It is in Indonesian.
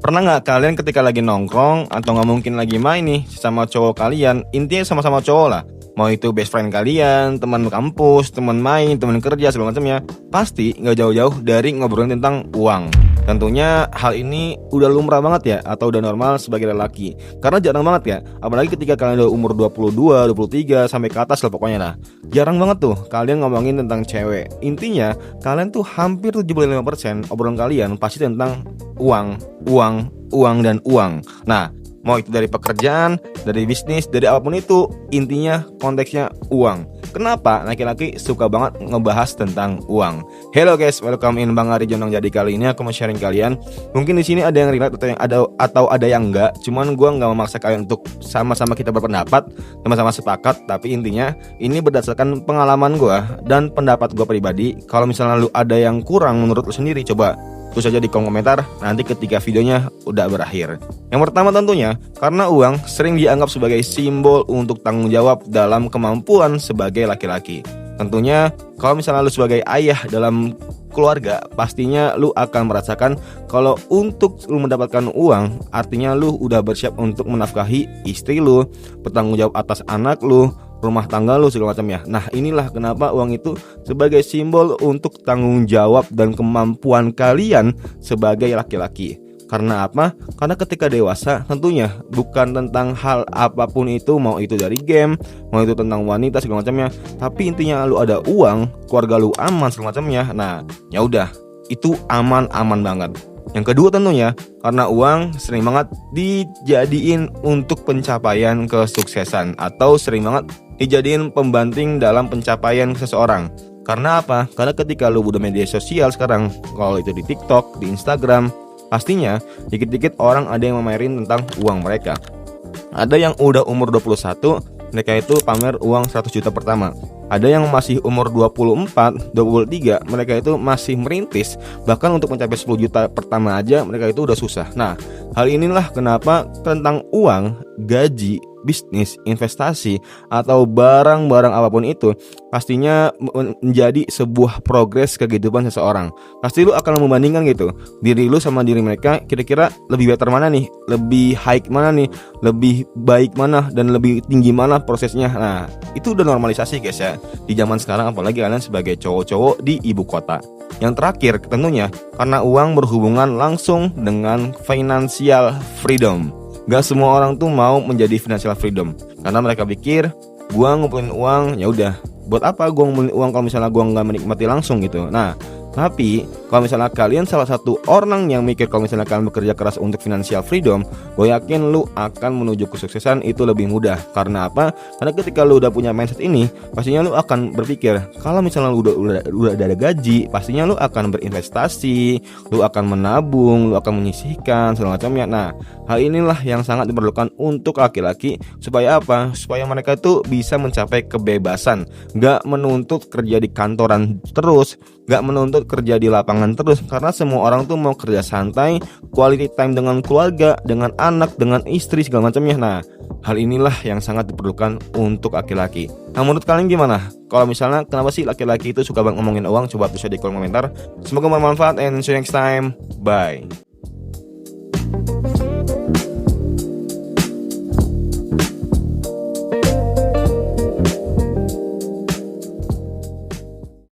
Pernah nggak kalian ketika lagi nongkrong atau nggak mungkin lagi main nih sama cowok kalian, intinya sama-sama cowok lah. Mau itu best friend kalian, teman kampus, teman main, teman kerja, segala macamnya, pasti nggak jauh-jauh dari ngobrolin tentang uang. Tentunya hal ini udah lumrah banget ya, atau udah normal sebagai lelaki. Karena jarang banget ya, apalagi ketika kalian udah umur 22, 23, sampai ke atas lah pokoknya lah. Jarang banget tuh kalian ngomongin tentang cewek. Intinya, kalian tuh hampir 75% obrolan kalian pasti tentang uang, dan uang. Nah, mau itu dari pekerjaan, dari bisnis, dari apapun itu, intinya konteksnya uang. Kenapa laki-laki suka banget ngebahas tentang uang? Hello guys, welcome in Bang Ari Jonong. Jadi kali ini aku mau sharing kalian. Mungkin di sini ada yang relate atau ada yang enggak. Cuman gua nggak memaksa kalian untuk sama-sama kita berpendapat, sama-sama sepakat. Tapi intinya ini berdasarkan pengalaman gua dan pendapat gua pribadi. Kalau misalnya lu ada yang kurang menurut lu sendiri, coba tulis aja di kolom komentar nanti ketika videonya udah berakhir. Yang pertama tentunya, karena uang sering dianggap sebagai simbol untuk tanggung jawab dalam kemampuan sebagai laki-laki. Tentunya kalau misalnya lu sebagai ayah dalam keluarga, pastinya lu akan merasakan kalau untuk lu mendapatkan uang, artinya lu udah bersiap untuk menafkahi istri lu, bertanggung jawab atas anak lu, rumah tangga lu, segala macamnya. Nah, inilah kenapa uang itu sebagai simbol untuk tanggung jawab dan kemampuan kalian sebagai laki-laki. Karena apa? Karena ketika dewasa tentunya bukan tentang hal apapun itu, mau itu dari game, mau itu tentang wanita segala macamnya, tapi intinya lu ada uang, keluarga lu aman segala macamnya. Nah, ya udah, itu aman banget. Yang kedua tentunya karena uang sering banget dijadiin untuk pencapaian kesuksesan atau sering banget dijadiin pembanting dalam pencapaian seseorang. Karena apa? Karena ketika lu udah media sosial sekarang, kalau itu di TikTok, di Instagram, pastinya dikit-dikit orang ada yang memamerin tentang uang mereka. Ada yang udah umur 21, mereka itu pamer uang 100 juta pertama. Ada yang masih umur 24, 23, mereka itu masih merintis. Bahkan untuk mencapai 10 juta pertama aja mereka itu udah susah. Nah, hal inilah kenapa tentang uang, gaji, bisnis, investasi, atau barang-barang apapun itu pastinya menjadi sebuah progres kehidupan seseorang. Pasti lu akan membandingkan gitu, diri lu sama diri mereka, kira-kira lebih better mana nih, lebih high mana nih, lebih baik mana, dan lebih tinggi mana prosesnya. Nah, itu udah normalisasi guys ya di zaman sekarang, apalagi kalian sebagai cowok-cowok di ibu kota. Yang terakhir tentunya karena uang berhubungan langsung dengan financial freedom. Gak semua orang tuh mau menjadi financial freedom karena mereka pikir gua ngumpulin uang ya udah, buat apa gua ngumpulin uang kalau misalnya gua nggak menikmati langsung gitu. Nah, tapi kalau misalnya kalian salah satu orang yang mikir kalau misalnya kalian bekerja keras untuk financial freedom, gue yakin lu akan menuju kesuksesan itu lebih mudah. Karena apa? Karena ketika lu udah punya mindset ini, pastinya lu akan berpikir kalau misalnya lu udah ada gaji, pastinya lu akan berinvestasi, lu akan menabung, lu akan menyisihkan segala macamnya. Nah, hal inilah yang sangat diperlukan untuk laki-laki supaya apa? Supaya mereka tuh bisa mencapai kebebasan, gak menuntut kerja di kantoran terus, gak menuntut kerja di lapangan terus. Karena semua orang tuh mau kerja santai, quality time dengan keluarga, dengan anak, dengan istri segala macamnya. Nah, hal inilah yang sangat diperlukan untuk laki-laki. Nah, menurut kalian gimana? Kalau misalnya kenapa sih laki-laki itu suka banget ngomongin uang? Coba tulis di kolom komentar. Semoga bermanfaat and see you next time. Bye.